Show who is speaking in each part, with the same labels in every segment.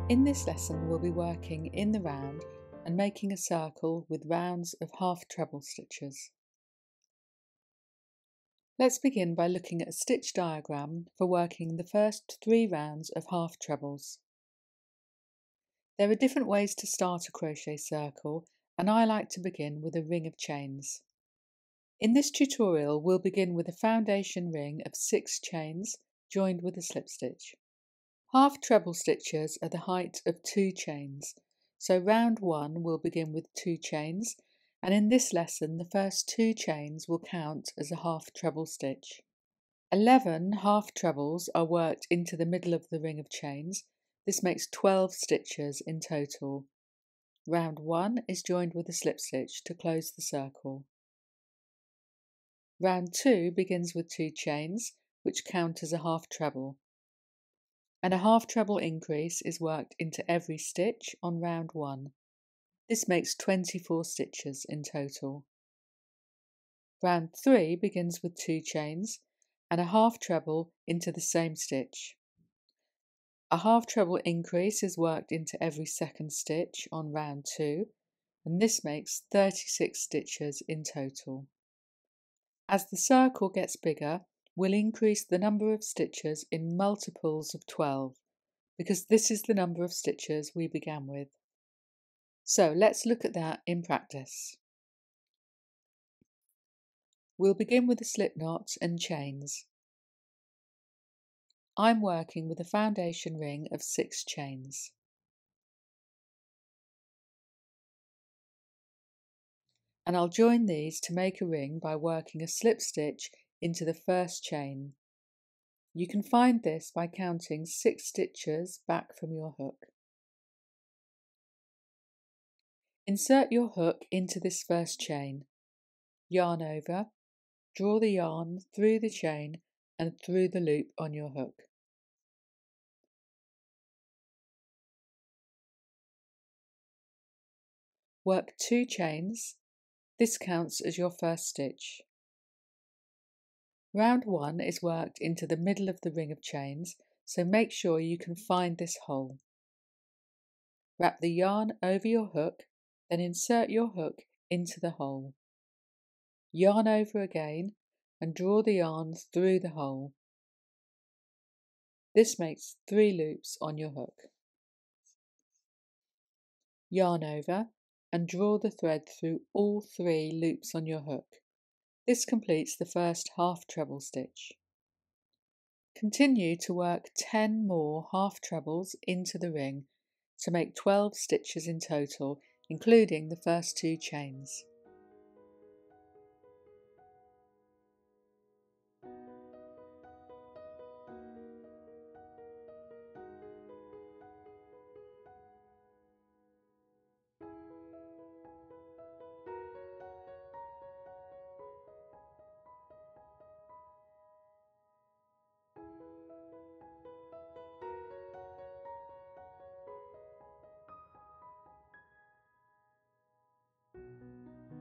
Speaker 1: In this lesson we'll be working in the round and making a circle with rounds of half treble stitches. Let's begin by looking at a stitch diagram for working the first 3 rounds of half trebles. There are different ways to start a crochet circle, and I like to begin with a ring of chains. In this tutorial we'll begin with a foundation ring of 6 chains joined with a slip stitch. Half treble stitches are the height of 2 chains, so round 1 will begin with 2 chains, and in this lesson the first 2 chains will count as a half treble stitch. 11 half trebles are worked into the middle of the ring of chains. This makes 12 stitches in total. Round 1 is joined with a slip stitch to close the circle. Round 2 begins with 2 chains, which count as a half treble, and a half treble increase is worked into every stitch on round 1. This makes 24 stitches in total. Round 3 begins with 2 chains and a half treble into the same stitch. A half treble increase is worked into every second stitch on round 2, and this makes 36 stitches in total. As the circle gets bigger, we'll increase the number of stitches in multiples of 12, because this is the number of stitches we began with. So let's look at that in practice. We'll begin with a slip knot and chains. I'm working with a foundation ring of 6 chains. And I'll join these to make a ring by working a slip stitch into the first chain. You can find this by counting 6 stitches back from your hook. Insert your hook into this first chain. Yarn over, draw the yarn through the chain and through the loop on your hook. Work 2 chains. This counts as your first stitch. Round 1 is worked into the middle of the ring of chains, so make sure you can find this hole. Wrap the yarn over your hook, then insert your hook into the hole. Yarn over again and draw the yarn through the hole. This makes 3 loops on your hook. Yarn over and draw the thread through all 3 loops on your hook. This completes the first half treble stitch. Continue to work 10 more half trebles into the ring to make 12 stitches in total, including the first 2 chains.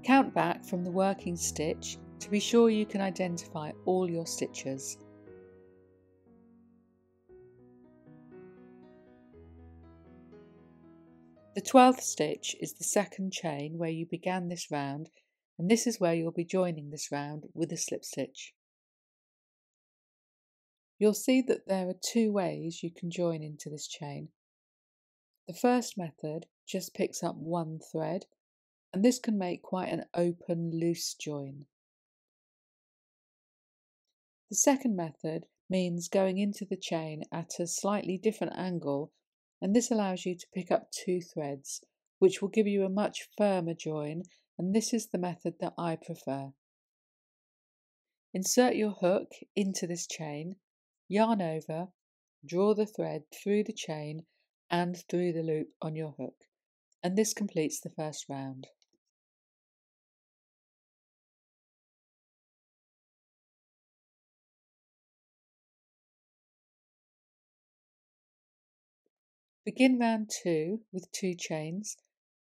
Speaker 1: Count back from the working stitch to be sure you can identify all your stitches. The 12th stitch is the second chain where you began this round, and this is where you'll be joining this round with a slip stitch. You'll see that there are 2 ways you can join into this chain. The first method just picks up 1 thread, and this can make quite an open, loose join. The second method means going into the chain at a slightly different angle, and this allows you to pick up 2 threads, which will give you a much firmer join, and this is the method that I prefer. Insert your hook into this chain, yarn over, draw the thread through the chain and through the loop on your hook, and this completes the first round. Begin round 2 with 2 chains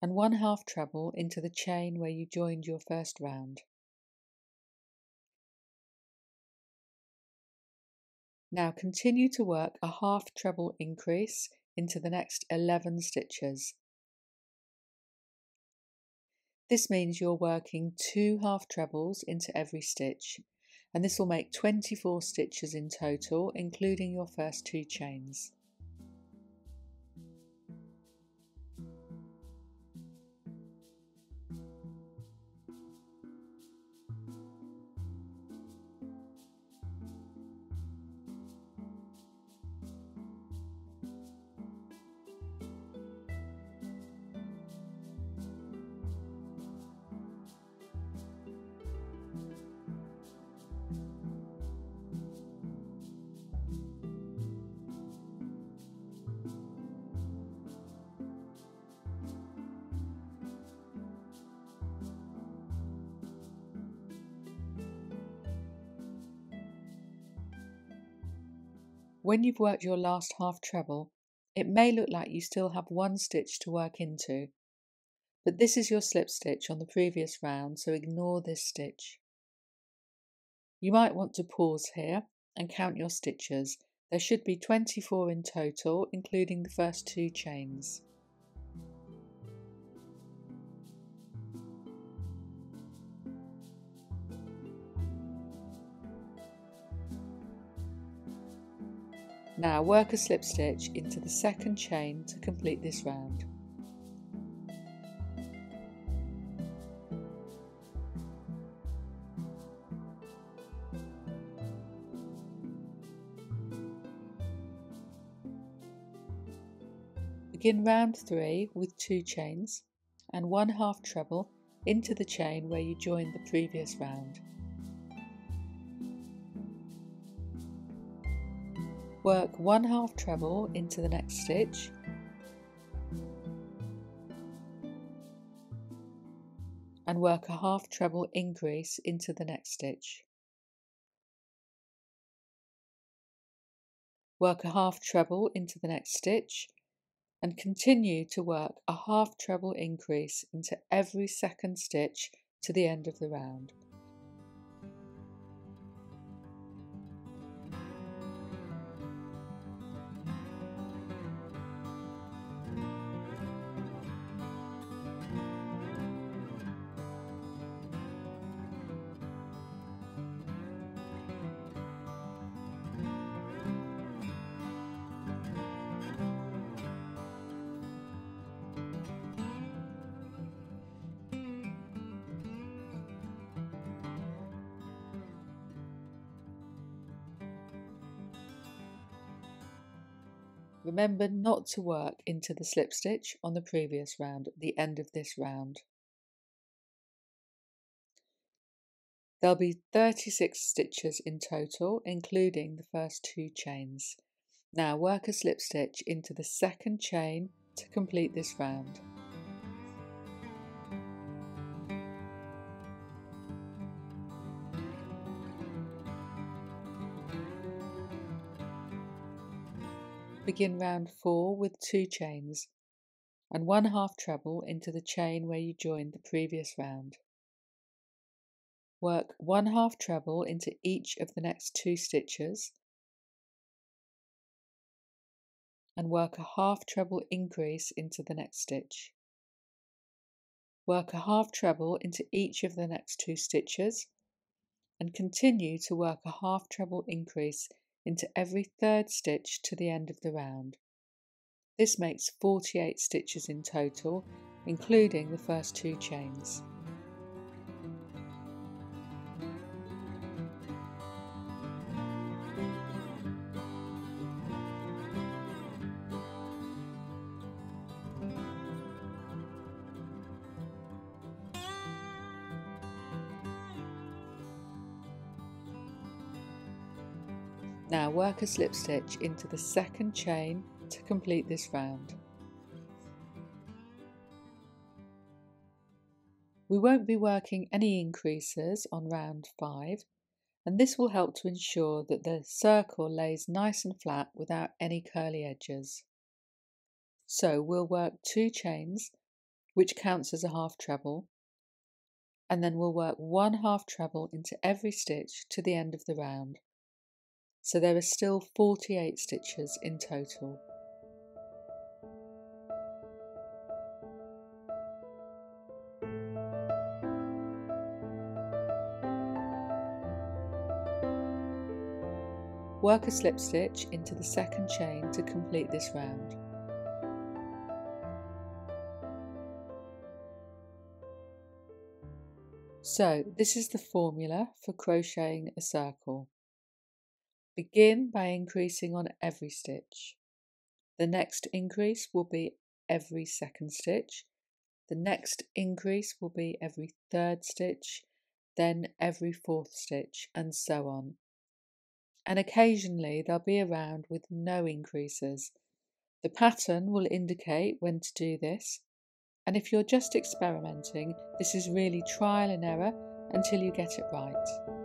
Speaker 1: and 1 half treble into the chain where you joined your first round. Now continue to work a half treble increase into the next 11 stitches. This means you're working 2 half trebles into every stitch, and this will make 24 stitches in total, including your first 2 chains. When you've worked your last half treble, it may look like you still have 1 stitch to work into, but this is your slip stitch on the previous round, so ignore this stitch. You might want to pause here and count your stitches. There should be 24 in total, including the first 2 chains. Now work a slip stitch into the second chain to complete this round. Begin round 3 with 2 chains and 1 half treble into the chain where you joined the previous round. Work 1 half treble into the next stitch and work a half treble increase into the next stitch. Work a half treble into the next stitch and continue to work a half treble increase into every second stitch to the end of the round. Remember not to work into the slip stitch on the previous round at the end of this round. There'll be 36 stitches in total, including the first 2 chains. Now work a slip stitch into the second chain to complete this round. Begin round 4 with 2 chains and 1 half treble into the chain where you joined the previous round. Work 1 half treble into each of the next 2 stitches and work a half treble increase into the next stitch. Work a half treble into each of the next 2 stitches and continue to work a half treble increase into every third stitch to the end of the round. This makes 48 stitches in total, including the first 2 chains. Now work a slip stitch into the second chain to complete this round. We won't be working any increases on round 5, and this will help to ensure that the circle lays nice and flat without any curly edges. So we'll work 2 chains, which counts as a half treble, and then we'll work 1 half treble into every stitch to the end of the round. So there are still 48 stitches in total. Work a slip stitch into the second chain to complete this round. So this is the formula for crocheting a circle. Begin by increasing on every stitch. The next increase will be every second stitch. The next increase will be every third stitch, then every fourth stitch, and so on. And occasionally there'll be a round with no increases. The pattern will indicate when to do this, and if you're just experimenting, this is really trial and error until you get it right.